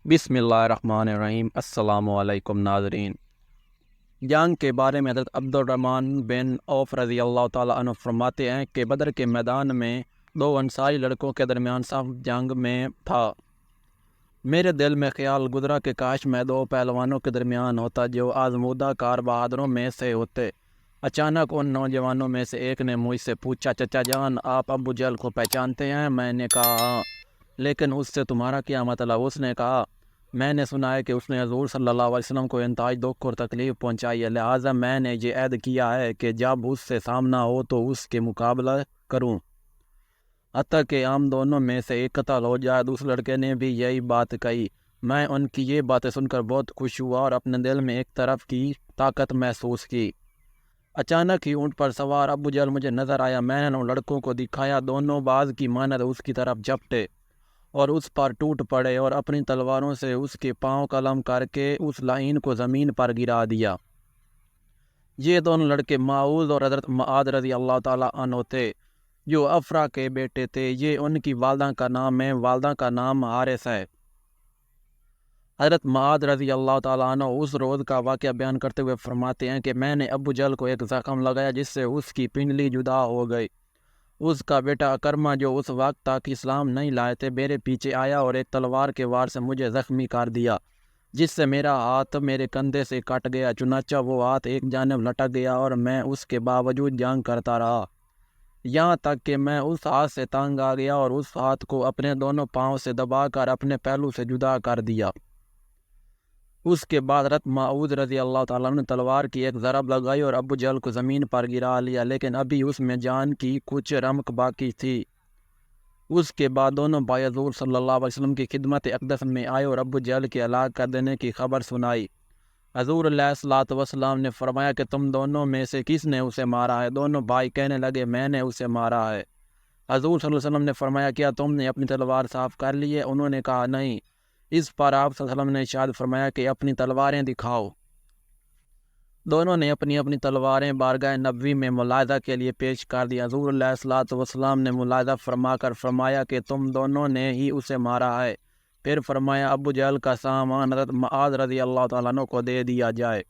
بسم اللہ الرحمن الرحیم۔ السلام علیکم ناظرین۔ جنگ کے بارے میں حضرت عبد الرحمن بن عوف رضی اللہ تعالیٰ عنہ فرماتے ہیں کہ بدر کے میدان میں دو انصاری لڑکوں کے درمیان صف جنگ میں تھا۔ میرے دل میں خیال گزرا کہ کاش میں دو پہلوانوں کے درمیان ہوتا جو آزمودہ کار بہادروں میں سے ہوتے۔ اچانک ان نوجوانوں میں سے ایک نے مجھ سے پوچھا، چچا جان آپ ابو جہل کو پہچانتے ہیں؟ میں نے کہا ہاں، لیکن اس سے تمہارا کیا مطلب؟ اس نے کہا میں نے سنا ہے کہ اس نے حضور صلی اللہ علیہ وسلم کو انتہائی دکھ اور تکلیف پہنچائی ہے، لہٰذا میں نے یہ عہد کیا ہے کہ جب اس سے سامنا ہو تو اس کے مقابلہ کروں، حتیٰ کہ ہم دونوں میں سے ایک قتل ہو جائے۔ دوسرے لڑکے نے بھی یہی بات کہی۔ میں ان کی یہ باتیں سن کر بہت خوش ہوا اور اپنے دل میں ایک طرف کی طاقت محسوس کی۔ اچانک ہی اونٹ پر سوار ابو جہل مجھے نظر آیا۔ میں نے ان لڑکوں کو دکھایا، دونوں باز کی مانند اس کی طرف جھپٹے اور اس پر ٹوٹ پڑے اور اپنی تلواروں سے اس کے پاؤں قلم کر کے اس لعین کو زمین پر گرا دیا۔ یہ دونوں لڑکے معوذ اور حضرت معاذ رضی اللہ تعالیٰ عنہ تھے جو افرا کے بیٹے تھے۔ یہ ان کی والدہ کا نام ہے، والدہ کا نام حارث ہے۔ حضرت معاذ رضی اللہ تعالیٰ عنہ اس روز کا واقعہ بیان کرتے ہوئے فرماتے ہیں کہ میں نے ابو جہل کو ایک زخم لگایا جس سے اس کی پنڈلی جدا ہو گئی۔ اس کا بیٹا اکرمہ جو اس وقت تک اسلام نہیں لائے تھے میرے پیچھے آیا اور ایک تلوار کے وار سے مجھے زخمی کر دیا، جس سے میرا ہاتھ میرے کندھے سے کٹ گیا، چنانچہ وہ ہاتھ ایک جانب لٹک گیا اور میں اس کے باوجود جنگ کرتا رہا، یہاں تک کہ میں اس ہاتھ سے تنگ آ گیا اور اس ہاتھ کو اپنے دونوں پاؤں سے دبا کر اپنے پہلو سے جدا کر دیا۔ اس کے بعد حضرت معوذ رضی اللہ تعالیٰ نے تلوار کی ایک ضرب لگائی اور ابو جہل کو زمین پر گرا لیا، لیکن ابھی اس میں جان کی کچھ رمق باقی تھی۔ اس کے بعد دونوں بھائی حضور صلی اللہ علیہ وسلم کی خدمت اقدس میں آئے اور ابو جہل کے ہلاک کر دینے کی خبر سنائی۔ حضور علیہ الصلوۃ والسلام نے فرمایا کہ تم دونوں میں سے کس نے اسے مارا ہے؟ دونوں بھائی کہنے لگے میں نے اسے مارا ہے۔ حضور صلی اللہ علیہ وسلم نے فرمایا کیا تم نے اپنی تلوار صاف کر لی ہے؟ انہوں نے کہا نہیں۔ اس پر آپ صلی اللہ علیہ وسلم نے ارشاد فرمایا کہ اپنی تلواریں دکھاؤ۔ دونوں نے اپنی اپنی تلواریں بارگاہ نبوی میں ملاحظہ کے لیے پیش کر دی۔ حضور علیہ الصلوۃ والسلام نے ملاحظہ فرما کر فرمایا کہ تم دونوں نے ہی اسے مارا ہے۔ پھر فرمایا ابو جہل کا سامان حضرت معاذ رضی اللہ تعالیٰ عنہ کو دے دیا جائے۔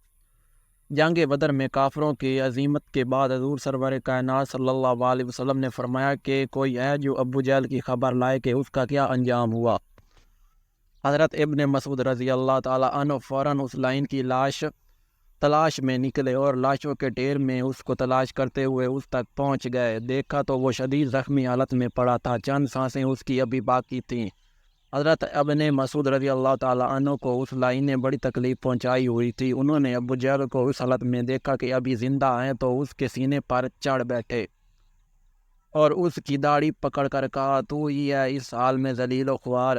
جنگ بدر میں کافروں کی عظیمت کے بعد حضور سرور کائنات صلی اللہ علیہ وسلم نے فرمایا کہ کوئی ہے جو ابو جہل کی خبر لائے کہ اس کا کیا انجام ہوا۔ حضرت ابن مسعود رضی اللہ تعالیٰ عنہ فوراً اس لعین کی لاش تلاش میں نکلے اور لاشوں کے ڈھیر میں اس کو تلاش کرتے ہوئے اس تک پہنچ گئے۔ دیکھا تو وہ شدید زخمی حالت میں پڑا تھا، چند سانسیں اس کی ابھی باقی تھیں۔ حضرت ابن مسعود رضی اللہ تعالیٰ عنہ کو اس لعین نے بڑی تکلیف پہنچائی ہوئی تھی۔ انہوں نے ابو جہل کو اس حالت میں دیکھا کہ ابھی زندہ ہیں تو اس کے سینے پر چڑھ بیٹھے اور اس کی داڑھی پکڑ کر کہا تو ہی ہے اس حال میں ذلیل و خوار۔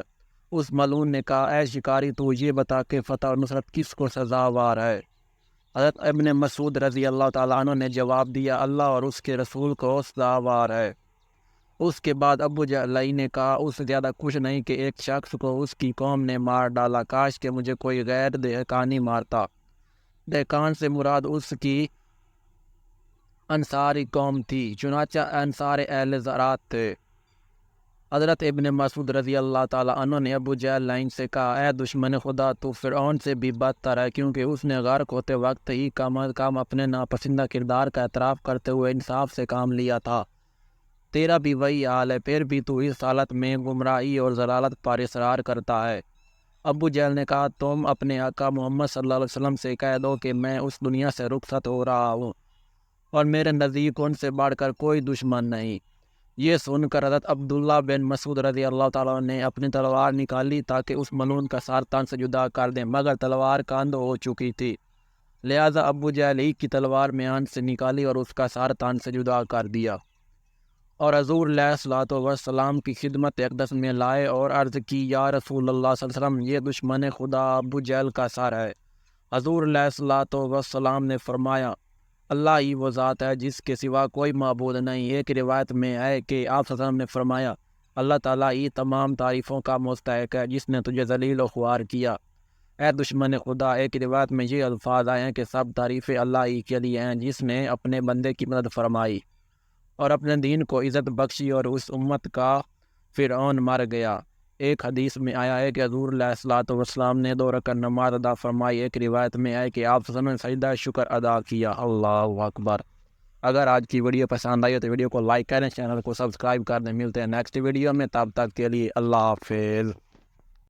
اس ملعون نے کہا اے شکاری تو یہ بتا کہ فتح اور نصرت کس کو سزاوار ہے؟ حضرت ابن مسعود رضی اللہ تعالیٰ عنہ نے جواب دیا اللہ اور اس کے رسول کو سزاوار ہے۔ اس کے بعد ابو جہل نے کہا اس سے زیادہ کچھ نہیں کہ ایک شخص کو اس کی قوم نے مار ڈالا، کاش کہ مجھے کوئی غیر دہقانی مارتا۔ دہقان سے مراد اس کی انصاری قوم تھی، چنانچہ انصار اہل زراعت تھے۔ حضرت ابن مسعود رضی اللہ تعالیٰ عنہ نے ابو جہل لعین سے کہا اے دشمن خدا تو فرعون سے بھی بدتر ہے، کیونکہ اس نے غرق ہوتے وقت ہی کم از کم اپنے ناپسندہ کردار کا اعتراف کرتے ہوئے انصاف سے کام لیا تھا۔ تیرا بھی وہی حال ہے، پھر بھی تو اس حالت میں گمراہی اور ضلالت پر اصرار کرتا ہے۔ ابو جہل نے کہا تم اپنے آقا محمد صلی اللہ علیہ وسلم سے کہہ دو کہ میں اس دنیا سے رخصت ہو رہا ہوں اور میرے نزدیک ان سے بڑھ کر کوئی دشمن نہیں۔ یہ سن کر حضرت عبداللہ بن مسعود رضی اللہ تعالیٰ نے اپنی تلوار نکالی تاکہ اس ملعون کا سر تن سے جدا کر دیں، مگر تلوار کاند ہو چکی تھی، لہذا ابو جہل ہی کی تلوار میان سے نکالی اور اس کا سر تن سے جدا کر دیا اور حضور علیہ الصلوۃ والسلام کی خدمت اقدس میں لائے اور عرض کی یا رسول اللہ صلی اللہ علیہ وسلم یہ دشمن خدا ابو جہل کا سر ہے۔ حضور علیہ الصلوۃ والسلام نے فرمایا اللہ ہی وہ ذات ہے جس کے سوا کوئی معبود نہیں۔ ایک روایت میں ہے کہ آپ صلی اللہ علیہ وسلم نے فرمایا اللہ تعالیٰ ہی تمام تعریفوں کا مستحق ہے جس نے تجھے ذلیل و خوار کیا، اے دشمن خدا۔ ایک روایت میں یہ الفاظ آئے ہیں کہ سب تعریفیں اللہ ہی کے لیے ہیں جس نے اپنے بندے کی مدد فرمائی اور اپنے دین کو عزت بخشی اور اس امت کا فرعون مر گیا۔ ایک حدیث میں آیا ہے کہ حضور علیہ الصلوۃ والسلام نے 2 رکعت نماز ادا فرمائی۔ ایک روایت میں آئے کہ آپ صلی اللہ علیہ وسلم نے سجدہ شکر ادا کیا۔ اللہ اکبر۔ اگر آج کی ویڈیو پسند آئی تو ویڈیو کو لائک کریں، چینل کو سبسکرائب کر دیں۔ ملتے ہیں نیکسٹ ویڈیو میں، تب تک کے لیے اللہ حافظ۔